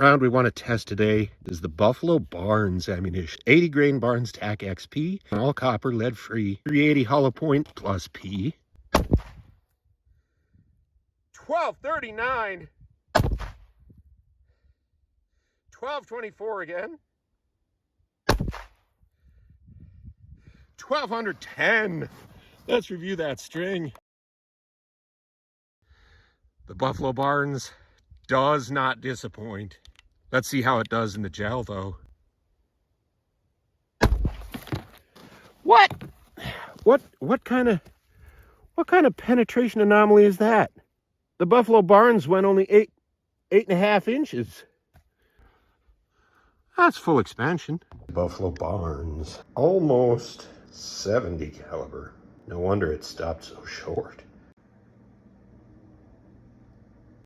round we want to test today is the Buffalo Barnes ammunition. 80 grain Barnes TAC XP, all copper, lead free, 380 hollow point plus P. 1239. 1224 again. 1210. Let's review that string. The Buffalo Barnes does not disappoint. Let's see how it does in the gel though. What kind of penetration anomaly is that? The Buffalo Barnes went only 8.5 inches. That's full expansion. Buffalo Barnes, almost 70 caliber. No wonder it stopped so short.